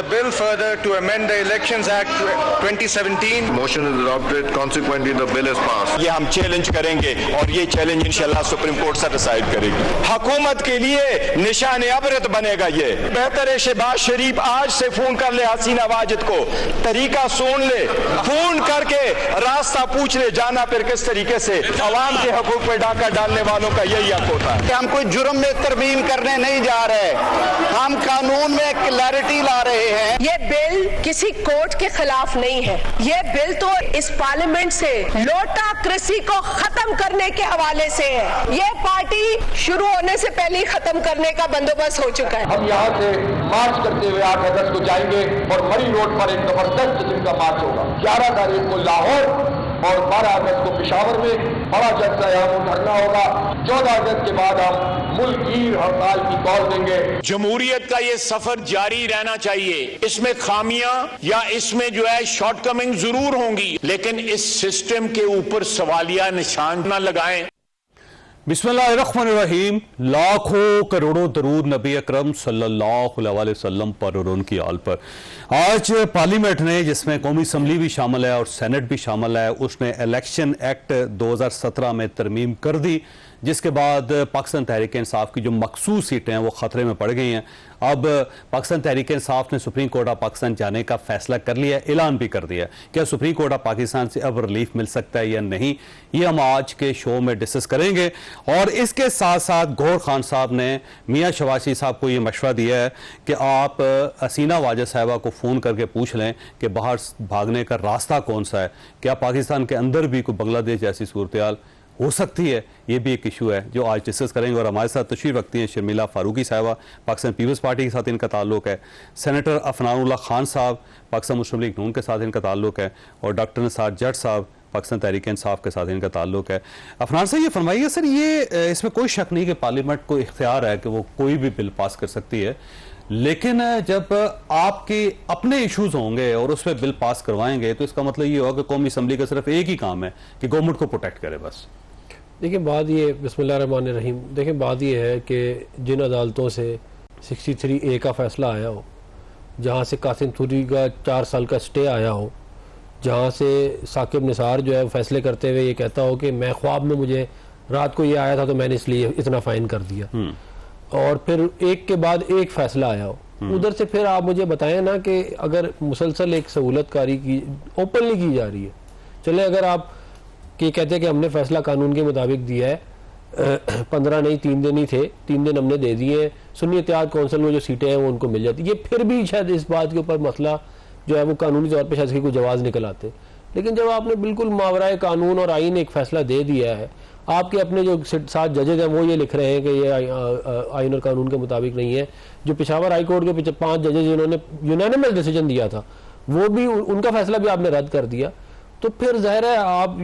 bill further to amend the Elections Act 2017. Motion is adopted. Consequently, the bill is passed. ये हम challenge करेंगे और ये challenge इंशाल्लाह सुप्रीम कोर्ट से डिसाइड करेगी। हुकूमत के लिए निशान अबरत बनेगा। ये बेहतर है शहबाज शरीफ आज से फोन कर ले हसीना वाजिद को, तरीका सुन ले, फोन करके रास्ता पूछ ले, जाना फिर किस तरीके से। अवाम के हकूक पे डाका डालने वालों का यही हक होता है। हम कोई जुर्म में तरमीम करने नहीं जा रहे, हम कानून में क्लैरिटी ला रहे हैं। ये बिल किसी कोर्ट के खिलाफ नहीं है, ये बिल तो इस पार्लियामेंट से लोटाक्रेसी को खत्म करने के हवाले से है। ये पार्टी शुरू होने से पहले ही खत्म करने का बंदोबस्त हो चुका है। हम यहाँ से मार्च करते हुए 8 अगस्त को जाएंगे और मरी रोड पर एक जबरदस्त किस्म का मार्च होगा। 11 तारीख को लाहौर और 12 अगस्त को पेशावर में बड़ा जलसा यहाँ धरना होगा। 14 अगस्त के बाद हम मुल्कगीर हड़ताल की कॉल देंगे। जमहूरियत का ये सफर जारी रहना चाहिए। इसमें खामियां या इसमें जो है शॉर्टकमिंग जरूर होंगी, लेकिन इस सिस्टम के ऊपर सवालिया निशान न लगाएं। बिस्मिल्लाहिर्रहमानिर्रहीम। लाखों करोड़ों दरूद नबी अकरम सल्लल्लाहु अलैहि वसल्लम पर और उनकी आल पर। आज पार्लियामेंट ने, जिसमें कौमी असम्बली भी शामिल है और सेनेट भी शामिल है, उसने इलेक्शन एक्ट 2017 में तरमीम कर दी, जिसके बाद पाकिस्तान तहरीक इंसाफ की जो मखसूस सीटें हैं वो खतरे में पड़ गई हैं। अब पाकिस्तान तहरीक इंसाफ ने सुप्रीम कोर्ट ऑफ पाकिस्तान जाने का फैसला कर लिया, ऐलान भी कर दिया। क्या सुप्रीम कोर्ट ऑफ पाकिस्तान से अब रिलीफ मिल सकता है या नहीं, ये हम आज के शो में डिस्कस करेंगे। और इसके साथ साथ गौहर खान साहब ने मियाँ शवासी साहब को ये मशवरा दिया है कि आप हसीना वाजिद साहिबा को फ़ोन करके पूछ लें कि बाहर भागने का रास्ता कौन सा है। क्या पाकिस्तान के अंदर भी कोई बांग्लादेश जैसी सूरत हो सकती है, ये भी एक इशू है जो आज डिस्कस करेंगे। और हमारे साथ तशरीफ रखती हैं शर्मिला फारूकी साहिबा, पाकिस्तान पीपल्स पार्टी के साथ इनका ताल्लुक है। सेनेटर अफनानुल्लाह खान साहब, पाकिस्तान मुस्लिम लीग नून के साथ इनका ताल्लुक है। और डॉक्टर निसार जट साहब, पाकिस्तान तहरीक इंसाफ के साथ इनका ताल्लुक है। अफनान साहब ये फरमाइए सर, ये इसमें कोई शक नहीं कि पार्लियामेंट को इख्तियार है कि वो कोई भी बिल पास कर सकती है, लेकिन जब आपके अपने इश्यूज होंगे और उस पर बिल पास करवाएंगे तो इसका मतलब ये होगा कि कौमी असम्बली का सिर्फ एक ही काम है कि गवर्नमेंट को प्रोटेक्ट करे बस। देखिए बात ये, बिस्मिल्लाहिर्रहमानिर्रहीम, देखिए बात ये है कि जिन अदालतों से 63A का फ़ैसला आया हो, जहाँ से कासिम थूरी का 4 साल का स्टे आया हो, जहाँ से साकिब निसार जो है फैसले करते हुए ये कहता हो कि मैं ख्वाब में मुझे रात को ये आया था तो मैंने इसलिए इतना फ़ाइन कर दिया, और फिर एक के बाद एक फ़ैसला आया हो, उधर से फिर आप मुझे बताएं ना कि अगर मुसलसल एक सहूलतकारी की ओपनली की जा रही है, चले अगर आप कि कहते हैं कि हमने फैसला कानून के मुताबिक दिया है, 15 नहीं 3 दिन ही थे, 3 दिन हमने दे दिए, सुन्नी इत्तेहाद कौंसिल में जो सीटें हैं वो उनको मिल जाती, ये फिर भी शायद इस बात के ऊपर मसला जो है वो कानूनी तौर पर शायद कोई जवाब निकल आते। लेकिन जब आपने बिल्कुल मावराए कानून और आईन एक फैसला दे दिया है, आपके अपने जो 7 जजेज हैं वो ये लिख रहे हैं कि ये आईन और कानून के मुताबिक नहीं है, जो पेशावर हाई कोर्ट के 5 जजेज जिन्होंने यूनानिमस डिसीजन दिया था वो भी, उनका फैसला भी आपने रद्द कर दिया, तो फिर जाहिर है आप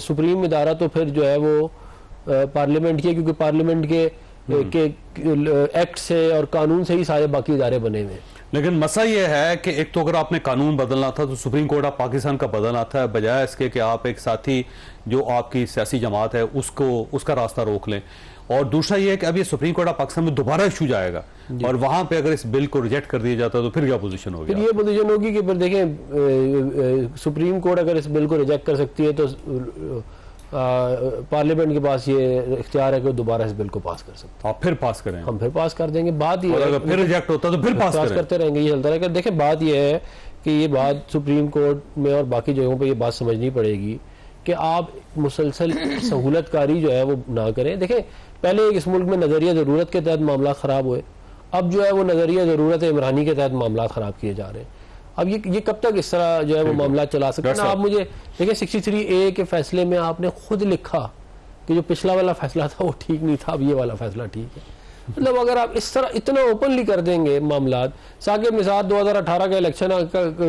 सुप्रीम इदारा तो फिर जो है वो पार्लियामेंट की, क्योंकि पार्लियामेंट के एक्ट से और कानून से ही सारे बाकी इदारे बने हुए हैं। लेकिन मसला यह है कि एक तो अगर आपने कानून बदलना था तो सुप्रीम कोर्ट ऑफ पाकिस्तान का बदलना था, बजाय इसके कि आप एक साथी जो आपकी सियासी जमात है उसका रास्ता रोक लें। और दूसरा यह है कि अब ये सुप्रीम कोर्ट ऑफ पाकिस्तान में दोबारा इशू जाएगा और वहां पे अगर इस बिल को रिजेक्ट कर दिया जाता है तो फिर क्या पोजीशन होगी? फिर ये पोजीशन होगी कि फिर देखें सुप्रीम कोर्ट अगर इस बिल को रिजेक्ट कर सकती है तो पार्लियामेंट के पास ये इख्तियार है कि दोबारा इस बिल को पास कर सकते हैं। आप फिर पास करें? हम फिर पास कर देंगे। बात ये अगर फिर रिजेक्ट होता तो फिर पास करते रहेंगे, ये चलता रहेगा। देखिए बात ये है कि ये बात सुप्रीम कोर्ट में और बाकी जगहों पर ये बात समझनी पड़ेगी कि आप मुसलसल सहूलतकारी जो है वो ना करें। देखें पहले इस मुल्क में नजरिया ज़रूरत के तहत मामला ख़राब हुए, अब जो है वो नजरिया ज़रूरत इमरानी के तहत मामला ख़राब किए जा रहे हैं। अब ये कब तक इस तरह जो है वो मामला चला सकते हैं? आप मुझे देखिए 63A के फैसले में आपने खुद लिखा कि जो पिछला वाला फैसला था वो ठीक नहीं था, अब ये वाला फैसला ठीक है। मतलब अगर आप इस तरह इतना ओपनली कर देंगे मामला, साकिब निसार 2018 का इलेक्शन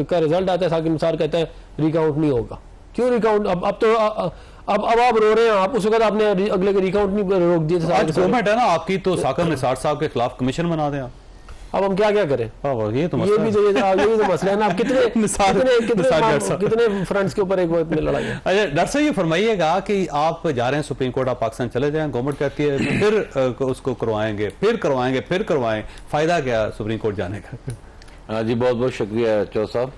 का रिजल्ट आता है, साकिब निसार कहता है रिकाउंट नहीं होगा। क्यों रिकाउंट? अब तो अब आप रो रहे हैं, आप उस वक्त आपने अगले के रिकाउंट नहीं रोक दिए थे। आज गवर्नमेंट है ना आपकी, तो साकिब निसार साहब के खिलाफ कमीशन बना दें। अब हम क्या करें? ये तो मसला है ना। आप कितने फ्रंट्स के ऊपर एक वक्त में लड़ाई है। अच्छा डॉक्टर साहब ये फरमाइएगा कि आप जा रहे हैं सुप्रीम कोर्ट ऑफ पाकिस्तान, चले जाएं, गवर्नमेंट कहती है फिर उसको करवाएंगे, फिर करवाएं, फायदा क्या सुप्रीम कोर्ट जाने का? जी बहुत बहुत शुक्रिया चौ साहब।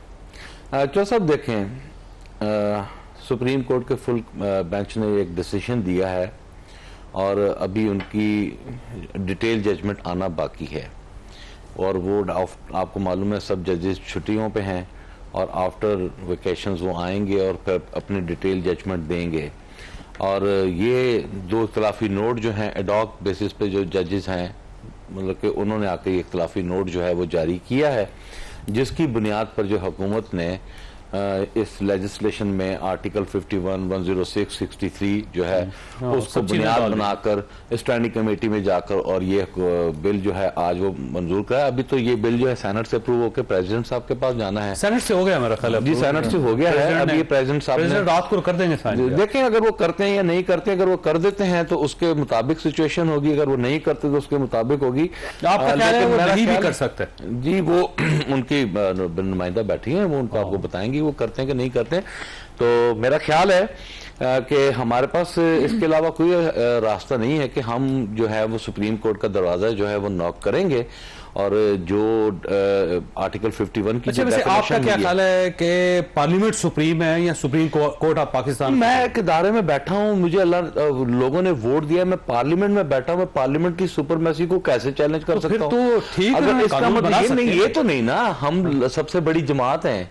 चौ साहब देखें, सुप्रीम कोर्ट के फुल बेंच ने एक डिसीजन दिया है और अभी उनकी डिटेल जजमेंट आना बाकी है और वो आपको मालूम है सब जजेस छुट्टियों पे हैं और आफ्टर वेकेशंस वो आएंगे और फिर अपनी डिटेल जजमेंट देंगे। और ये दो इख्तलाफी नोट जो हैं एडॉक बेसिस पे जो जजेस हैं, मतलब कि उन्होंने आके ये इख्तलाफी नोट जो है वो जारी किया है, जिसकी बुनियाद पर जो हुकूमत ने इस लेजिस्लेशन में आर्टिकल 51, 106, 63 जो है उसको बुनियाद बनाकर स्टैंडिंग कमेटी में जाकर और ये बिल जो है आज वो मंजूर करा। अभी तो ये बिल जो है सेनेट से अप्रूव होकर प्रेसिडेंट साहब के पास जाना है। सेनेट से हो गया मेरा ख्याल है। जी सेनेट से हो गया है। अब ये प्रेसिडेंट साहब रात को कर देंगे। देखें अगर वो करते हैं या नहीं करते, अगर वो कर देते हैं तो उसके मुताबिक सिचुएशन होगी, अगर वो नहीं करते तो उसके मुताबिक होगी। आप नहीं भी कर सकते जी, वो उनकी नुमाइंदा बैठी है, वो उनको आपको बताएंगे वो करते हैं कि नहीं करते हैं। तो मेरा ख्याल है कि हमारे पास इसके अलावा कोई रास्ता नहीं है कि हम जो है वो सुप्रीम कोर्ट का दरवाजा जो है वो नॉक करेंगे और जो आर्टिकल 51 की आपका क्या ख्याल है कि पार्लियामेंट सुप्रीम है या सुप्रीम कोर्ट ऑफ पाकिस्तान? मैं एक इदारे में बैठा हूं, मुझे अल्लाह लोगों ने वोट दिया, मैं पार्लियामेंट में बैठा हूं, मैं पार्लियामेंट की सुपरमेसी को कैसे चैलेंज कर सकता हूं? तो ठीक, अगर इसका मतलब ये तो नहीं ना, हम सबसे बड़ी जमात हैं,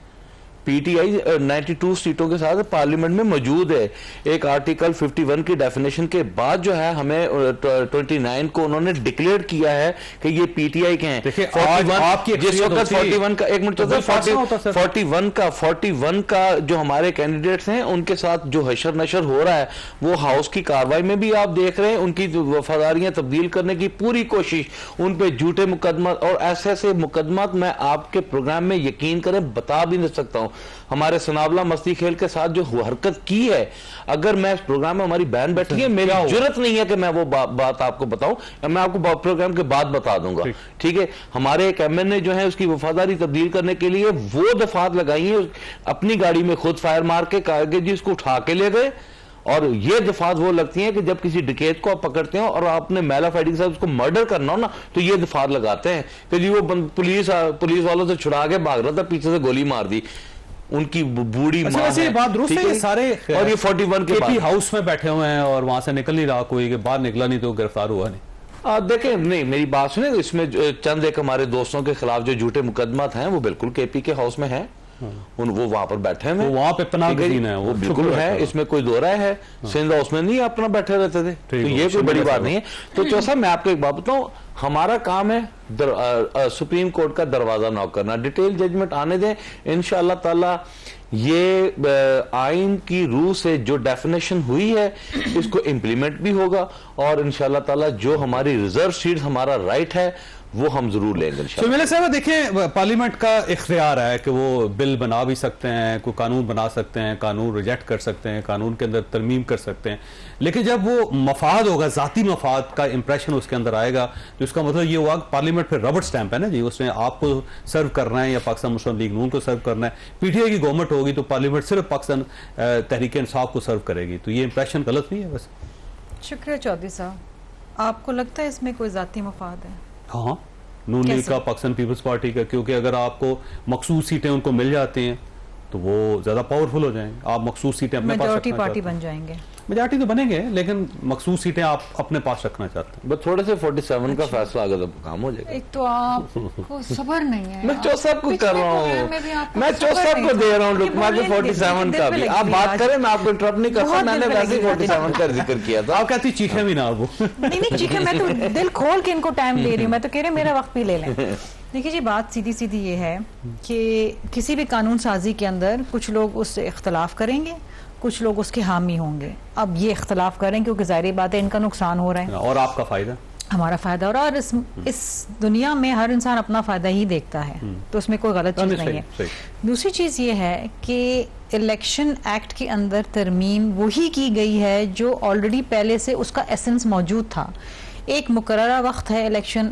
पीटीआई 92 सीटों के साथ पार्लियामेंट में मौजूद है। एक आर्टिकल 51 की डेफिनेशन के बाद जो है हमें 29 को उन्होंने डिक्लेयर किया है कि ये पीटीआई के हैं। जिस वक्त 41 का एक मिनट 41 का जो हमारे कैंडिडेट्स हैं उनके साथ जो हशर नशर हो रहा है वो हाउस की कार्रवाई में भी आप देख रहे हैं, उनकी वफादारियां तब्दील करने की पूरी कोशिश, उन पे झूठे मुकदमा और ऐसे ऐसे मुकदमा मैं आपके प्रोग्राम में यकीन करें बता भी नहीं सकता हूं। हमारे सनावला मस्ती खेल के साथ जो हरकत की है, अगर मैं इस प्रोग्राम में, हमारी बहन बैठी है, मेरी जरूरत नहीं है कि मैं वो बात आपको बताऊं, मैं आपको प्रोग्राम के बाद बता दूंगा। ठीक है, हमारे एक एमएनए जो है उसकी वफादारी तब्दील करने के लिए वो दफात लगाई है, अपनी गाड़ी में खुद फायर मार के कारगिल जी उसको उठा के ले गए। और ये दफात वो लगती हैं कि जब किसी डिकेट को आप पकड़ते हो और आपने मेला फाइटिंग से उसको मर्डर करना हो ना, तो ये दफात लगाते हैं कि जी वो पुलिस वालों से छुड़ा के भाग रहा था, पीछे से गोली मार दी, उनकी बूढ़ी मां है। ये बात दुरुस्त है, ये सारे और ये 41 के बाद हाउस में बैठे हुए हैं और वहां से निकल नहीं रहा कोई, कि बाहर निकला नहीं तो गिरफ्तार हुआ नहीं। देखें, नहीं मेरी बात सुने, इसमें चंद एक हमारे दोस्तों के खिलाफ जो झूठे मुकदमा हैं वो बिल्कुल केपी के हाउस में है, वो वहां पर बैठे हैं, वहां पे पनाहगजीन है, वो बिल्कुल है, इसमें कोई दो राय है। सिंध हाउस में नहीं अपना बैठे रहते थे, तो ये कोई बड़ी बात नहीं है। तो चौसा मैं आपको एक बात बताऊं, हमारा काम है सुप्रीम कोर्ट का दरवाजा नॉक करना, डिटेल जजमेंट आने दें, इंशाअल्लाह ताला ये आइन की रूह से जो डेफिनेशन हुई है इसको इम्प्लीमेंट भी होगा और इंशाअल्लाह ताला जो हमारी रिजर्व सीट हमारा राइट है वो हम जरूर लेंगे। तो मेरे साहब देखें, पार्लियामेंट का इख्तियार है कि वो बिल बना भी सकते हैं, कोई कानून बना सकते हैं, कानून रिजेक्ट कर सकते हैं, कानून के अंदर तरमीम कर सकते हैं, लेकिन जब वो मफाद होगा, जाती मफाद का इंप्रेशन उसके अंदर आएगा, तो इसका मतलब ये हुआ कि पार्लियामेंट फिर रबड़ स्टैंप है ना जी, उसमें आपको सर्व करना है या पाकिस्तान मुस्लिम लीग नून को सर्व करना है। पीटीआई की गवर्नमेंट होगी तो पार्लियामेंट सिर्फ पाकिस्तान तहरीक इंसाफ को सर्व करेगी, तो ये इंप्रेशन गलत नहीं है? बस शुक्रिया चौधरी साहब। आपको लगता है इसमें कोई जाती मफाद है? हाँ, नून लीग का, पाकिस्तान पीपल्स पार्टी का, क्योंकि अगर आपको मखसूस सीटें उनको मिल जाती हैं तो वो ज्यादा पावरफुल हो जाएंगे, आप मखसूस सीटें अपने पास मेजॉरिटी पार्टी बन जाएंगे, मेजॉरिटी तो बनेंगे लेकिन मखसूस सीटें आप अपने पास रखना चाहते हैं। बस थोड़े से 47 का फैसला अगर तो काम हो जाएगा। एक तो आपको सबर नहीं है, मैं चौसब को कर रहा हूँ, मैं चौसब को दे रहा हूँ लुकमा के 47 का भी। आप बात करें, मैं आपको इंटरप्ट नहीं करता, मैंने वैसे 47 का जिक्र किया था। आप कहती चीखें भी ना वो नहीं चीखें, मैं तो दिल खोल के इनको टाइम दे रही हूँ, मैं तो कह रही मेरा वक्त भी ले लें। देखिए जी, बात सीधी सीधी ये है कि किसी भी कानून साजी के अंदर कुछ लोग उससे इख्तलाफ करेंगे, कुछ लोग उसके हामी होंगे। अब ये इख्तलाफ करें क्योंकि ज़ाहिर बात है इनका नुकसान हो रहा है और आपका फायदा, हमारा फायदा हो रहा है, और इस दुनिया में हर इंसान अपना फायदा ही देखता है, तो उसमें कोई गलत चीज़ नहीं है। दूसरी चीज़ ये है कि इलेक्शन एक्ट के अंदर तरमीम वही की गई है जो ऑलरेडी पहले से उसका एसेंस मौजूद था। एक मुकर्ररा वक्त है इलेक्शन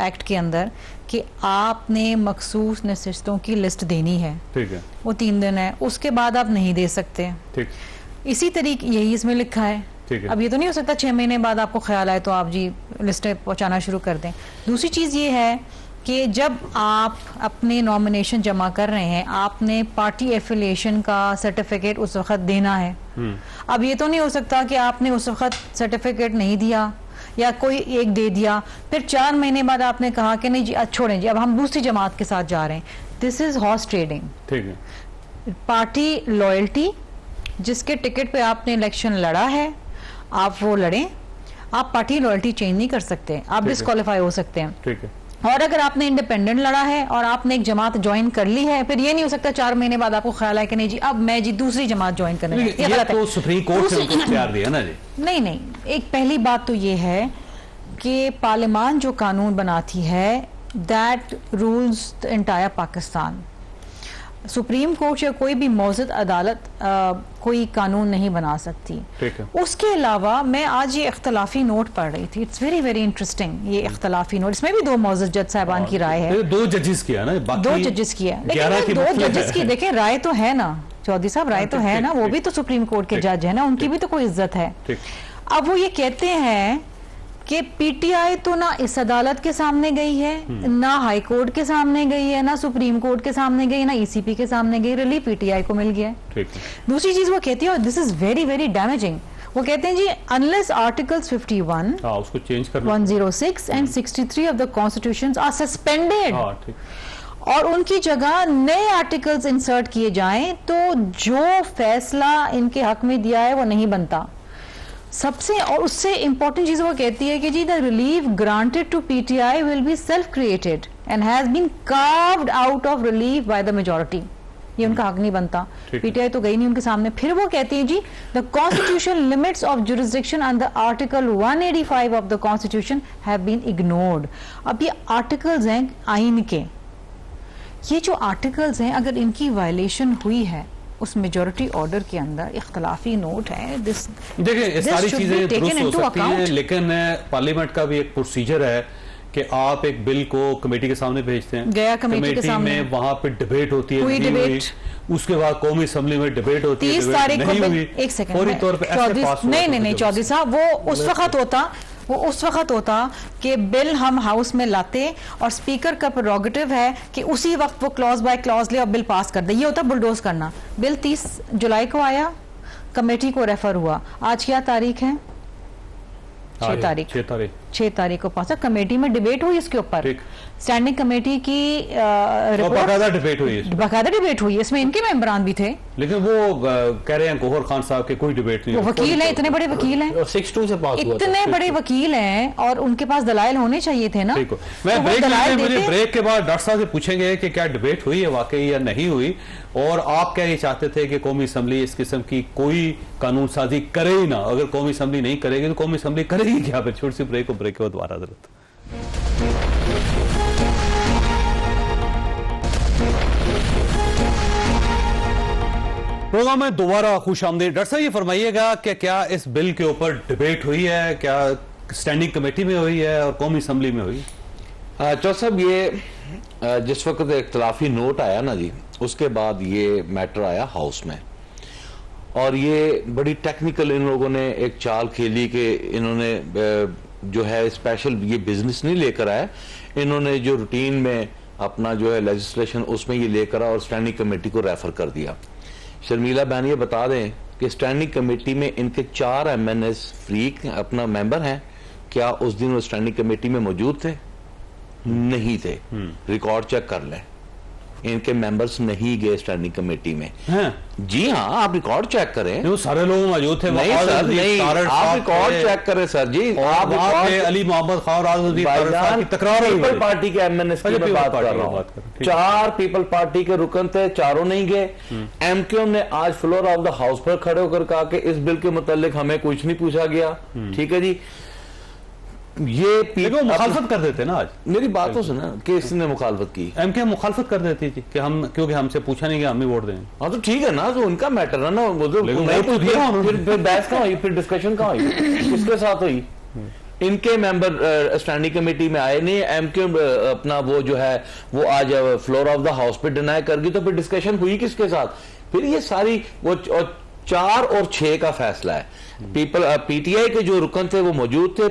एक्ट के अंदर कि आपने मखसूस नशिस्तों की लिस्ट देनी है, ठीक है, वो 3 दिन है, उसके बाद आप नहीं दे सकते, ठीक। इसी तरीके यही इसमें लिखा है, ठीक है। अब ये तो नहीं हो सकता 6 महीने बाद आपको ख्याल आए तो आप जी लिस्टें पहुंचाना शुरू कर दें। दूसरी चीज़ ये है कि जब आप अपने नॉमिनेशन जमा कर रहे हैं, आपने पार्टी एफिलिएशन का सर्टिफिकेट उस वक्त देना है। अब ये तो नहीं हो सकता कि आपने उस वक्त सर्टिफिकेट नहीं दिया या कोई एक दे दिया, फिर 4 महीने बाद आपने कहा कि नहीं जी छोड़ें जी, अब हम दूसरी जमात के साथ जा रहे हैं। This is horse trading. ठीक है। पार्टी लॉयल्टी, जिसके टिकट पे आपने इलेक्शन लड़ा है, आप वो लड़ें। आप पार्टी लॉयल्टी चेंज नहीं कर सकते, आप डिस्क्वालीफाई हो सकते हैं। ठीक है। और अगर आपने इंडिपेंडेंट लड़ा है और आपने एक जमात ज्वाइन कर ली है, फिर ये नहीं हो सकता 4 महीने बाद आपको ख्याल है कि नहीं जी अब मैं जी दूसरी जमात ज्वाइन करने लगी। ये गलत तो सुप्रीम कोर्ट से उनको इख्तियार दिया ना जी। नहीं, एक पहली बात तो ये है कि पार्लियामान जो कानून बनाती है, that rules the entire Pakistan. Supreme court या कोई भी मौजूद अदालत कोई कानून नहीं बना सकती। ठीक है। उसके अलावा मैं आज ये इख्तलाफी नोट पढ़ रही थी, इट्स वेरी वेरी इंटरेस्टिंग। ये इख्तलाफी नोट, इसमें भी 2 मौजूद जज साहबान की राय है। 2 जजेस की है ना, बाकी 2 जजेस की है, लेकिन 2 जजेस की देखें राय तो है ना चौधरी साहब, राय तो है ना, वो भी तो सुप्रीम कोर्ट के जज है ना, उनकी भी तो कोई इज्जत है। अब वो ये कहते हैं कि पीटीआई तो ना इस अदालत के सामने गई है, ना हाई कोर्ट के सामने गई है, ना सुप्रीम कोर्ट के सामने गई, ना ईसीपी के सामने गई, रिलीफ पीटीआई को मिल गया है। दूसरी चीज वो कहती है, और this is very very damaging, वो कहते हैं जी अनलेस आर्टिकल्स 51, उसको चेंज करना, 106 and 63 of the constitution are suspended, और उनकी जगह नए आर्टिकल्स इंसर्ट किए जाएं, तो जो फैसला इनके हक में दिया है वो नहीं बनता। सबसे और उससे इंपॉर्टेंट चीज वो कहती है कि G the relief granted to PTI will be self created and has been carved out of relief by the majority. ये उनका हक नहीं बनता, पीटीआई तो गई नहीं उनके सामने। फिर वो कहती है G the constitution limits of jurisdiction under article 185 of the constitution have been ignored. अब ये आर्टिकल्स हैं आइन के, ये जो आर्टिकल्स हैं अगर इनकी वायलेशन हुई है उस मेजॉरिटी ऑर्डर के अंदर, इख्तलाफी नोट है, देखिए सारी चीजें दुरुस्त हो सकती हैं, लेकिन पार्लियामेंट का भी एक प्रोसीजर है कि आप एक बिल को कमेटी के सामने भेजते हैं, गया कमेटी के सामने, में वहां पे डिबेट होती है, हुई डिबेट, उसके बाद कौमी असेंबली में डिबेट होती है, 30 तारीख को एक सेकंड नहीं चौधरी साहब, वो उस वक्त होता कि बिल हम हाउस में लाते और स्पीकर का प्रेरोगेटिव है कि उसी वक्त वो क्लॉज बाय क्लॉज ले और बिल पास कर दे। ये होता बुलडोज करना। बिल 30 जुलाई को आया, कमेटी को रेफर हुआ। आज क्या तारीख है? 6 तारीख को पास। कमेटी में डिबेट हुई इसके ऊपर, स्टैंडिंग कमेटी की बाकायदा डिबेट हुई, इसमें इनके मेंबरान भी थे, लेकिन वो कह रहे हैं गौहर खान साहब के कोई डिबेट नहीं। वो वकील है, इतने बड़े वकील हैं, 62 से पास हुआ, इतने बड़े वकील हैं और उनके पास दलाइल होने चाहिए थे ना। मैं ब्रेक के बाद डॉक्टर साहब से पूछेंगे कि क्या डिबेट हुई है वाकई या नहीं हुई, और आप क्या ये चाहते थे कि कौमी असम्बली इस किस्म की कोई कानून साजी करे ही ना। अगर कौमी असम्बली नहीं करेगी तो कौमी असम्बली करेगी क्या? फिर छोटी सी ब्रेक के बाद दोबारा जरूरत। प्रोग्राम में दोबारा खुश आमदीद। डॉक्टर साहब ये फरमाइएगा कि क्या इस बिल के ऊपर डिबेट हुई है, क्या स्टैंडिंग कमेटी में हुई है और कौमी असम्बली में हुई? चौधरी साहब ये जिस वक्त इख्तलाफी नोट आया ना जी, उसके बाद ये मैटर आया हाउस में, और ये बड़ी टेक्निकल इन लोगों ने एक चाल खेली कि इन्होंने जो है स्पेशल ये बिजनेस नहीं लेकर आए, इन्होंने जो रूटीन में अपना जो है लेजिस्लेशन उसमें ये लेकर आया और स्टैंडिंग कमेटी को रेफर कर दिया। शर्मिला बहन ये बता दें कि स्टैंडिंग कमेटी में इनके 4 MNS फ्री अपना मेंबर हैं, क्या उस दिन वो स्टैंडिंग कमेटी में मौजूद थे? नहीं थे। रिकॉर्ड चेक कर लें, इनके मेंबर्स नहीं गए स्टैंडिंग कमेटी में। जी हाँ, आप रिकॉर्ड चेक करें, वो सारे लोग मौजूद थे। नहीं सर, नहीं, आप रिकॉर्ड चेक करें सर जी। आप अली मोहम्मद खान तकरार पीपल पार्टी के MNS की बात कर रहा हूँ, 4 पीपल पार्टी के रुकन थे, चारों नहीं गए। MQ ने आज फ्लोर ऑफ द हाउस पर खड़े होकर कहा कि इस बिल के मुतालिक हमें कुछ नहीं पूछा गया। ठीक है जी, ये मुखालफत कर देते ना। आज मेरी बात तो सुना कि इसने मुखालफत की, MK मुखालफत कर देती थी कि हम, क्योंकि हमसे पूछा नहीं गया, हम ही वोट देंगे। हाँ तो ठीक है ना, तो उनका मैटर है ना, वो तो फिर बहस कहाँ हुई, फिर डिस्कशन कहाँ हुई, किसके साथ हुई? इनके मेंबर स्टैंडिंग कमेटी में आए नहीं, MK अपना वो जो है वो आज फ्लोर ऑफ द हाउस पे डिनाई कर गई, तो फिर डिस्कशन हुई किसके साथ? फिर ये सारी वो 4 और 6 का फैसला है। पीटीआई के जो रुकन थे वो मौजूद थे,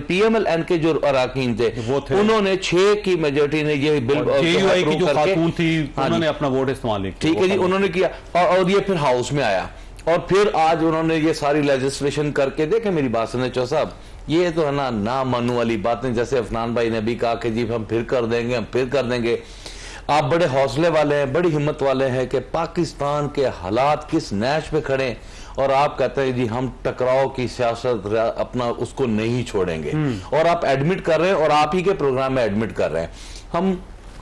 पीएमएलएन के जो अरकान थे वो थे, उन्होंने 6 की मेजोरिटी ने ये बिल जेयूआई की जो खातून थी उन्होंने अपना वोट इस्तेमाल किया, ठीक है जी, उन्होंने किया और ये फिर हाउस में आया और फिर आज उन्होंने ये सारी लेजिस्लेशन करके, देखे मेरी बात सुने चौ साहब, ये तो है ना मानने वाली बातें, जैसे अफनान भाई ने भी कहा कि जी हम फिर कर देंगे, हम फिर कर देंगे। आप बड़े हौसले वाले हैं, बड़ी हिम्मत वाले हैं कि पाकिस्तान के हालात किस नैश पे खड़े और आप कहते हैं जी हम टकराव की सियासत अपना उसको नहीं छोड़ेंगे, और आप एडमिट कर रहे हैं और आप ही के प्रोग्राम में एडमिट कर रहे हैं।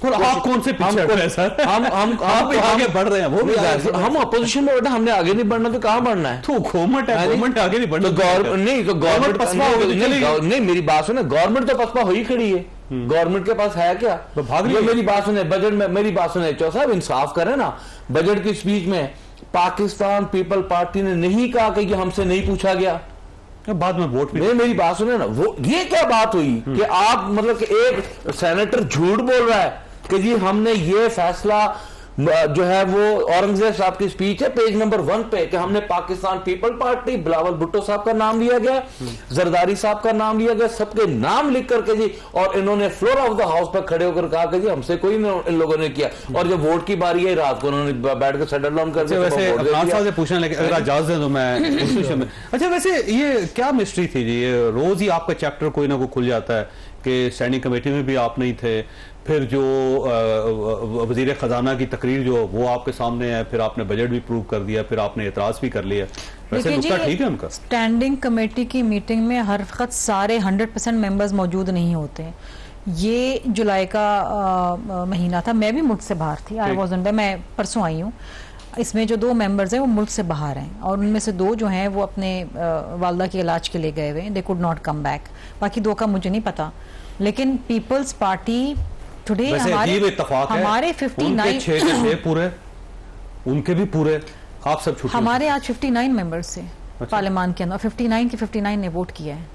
आप कौन से पीछे हट रहे हैं सर? हम आगे बढ़ रहे हैं, वो भी हम अपोजिशन में बैठे, हमने आगे नहीं बढ़ना तो कहाँ बढ़ना है? तो गवर्नमेंट आगे नहीं बढ़ना, गवर्नमेंट नहीं, मेरी बात सुने, गवर्नमेंट तो पसपा हो ही खड़ी है, गवर्नमेंट के पास है क्या? तो भाग रही है। मेरी बात सुने, बजट में मेरी बात सुने चौ साहब, इंसाफ करें ना। बजट की स्पीच में पाकिस्तान पीपल पार्टी ने नहीं कहा कि हमसे नहीं पूछा गया, बाद में वोट भी मेरी बात सुने ना, वो ये क्या बात हुई कि आप मतलब कि एक सेनेटर झूठ बोल रहा है कि जी हमने ये फैसला जो है वो औरंगजेब साहब की स्पीच है पेज नंबर 1 पे कि हमने पाकिस्तान पीपल पार्टी, बिलावल भुट्टो साहब का नाम लिया गया, जरदारी साहब का नाम लिया गया, सबके नाम लिख करके जी, और इन्होंने फ्लोर ऑफ द हाउस पर खड़े होकर कहा कि जी हमसे कोई इन लोगों ने किया, और जब वोट की बारी आई रात को उन्होंने बैठ कर सेटल डाउन कर दिया। वैसे अफनान साहब से पूछने लगे, अगर इजाजत दें तो मैं उस विषय में, अच्छा वैसे ये क्या मिस्ट्री थी जी? ये रोज ही आपका चैप्टर कोई ना कोई खुल जाता है कि स्टैंडिंग कमेटी में भी आप नहीं थे, फिर जो वजीर खजाना की तकरीर जो वो आपके सामने है, फिर आपने बजट भी प्रूव कर दिया, फिर आपने एतराज भी कर लिया। वैसे नुक्ता ठीक है उनका? स्टैंडिंग कमेटी की मीटिंग में हर वक्त सारे 100% मेंबर्स मौजूद नहीं होते। ये जुलाई का महीना था, मैं भी मुल्क से बाहर थी, आई वाज अंडर, मैं परसों आई हूँ। इसमें जो 2 मेंबर्स हैं वो मुल्क से बाहर हैं और उनमें से 2 जो हैं वो अपने वालदा के इलाज के लिए गए हुए हैं, they could not come back. बाकी 2 का मुझे नहीं पता, लेकिन पीपल्स पार्टी टुडे हमारे 59 6 पूरे, उनके भी पूरे, आप सब छुट्टी, हमारे आज 59 मेंबर्स थे पार्लियामान के अंदर, 59 के 59 ने वोट किया है,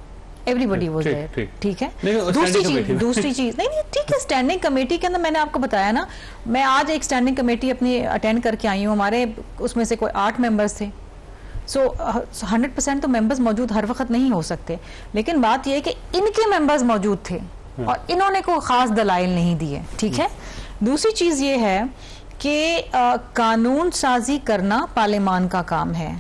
एवरीबडी वाज देयर, ठीक है। दूसरी चीज नहीं ठीक है, स्टैंडिंग कमेटी के अंदर मैंने आपको बताया ना, मैं आज एक स्टैंडिंग कमेटी अपनी अटेंड करके आई हूँ, हमारे उसमें से कोई 8 मेंबर्स थे। सो 100% तो मेंबर्स मौजूद हर वक्त नहीं हो सकते, लेकिन बात यह है कि इनके मेंबर्स मौजूद थे और इन्होंने कोई खास दलाइल नहीं दिए, ठीक है। दूसरी चीज ये है कि कानून साजी करना पार्लियामान का काम है।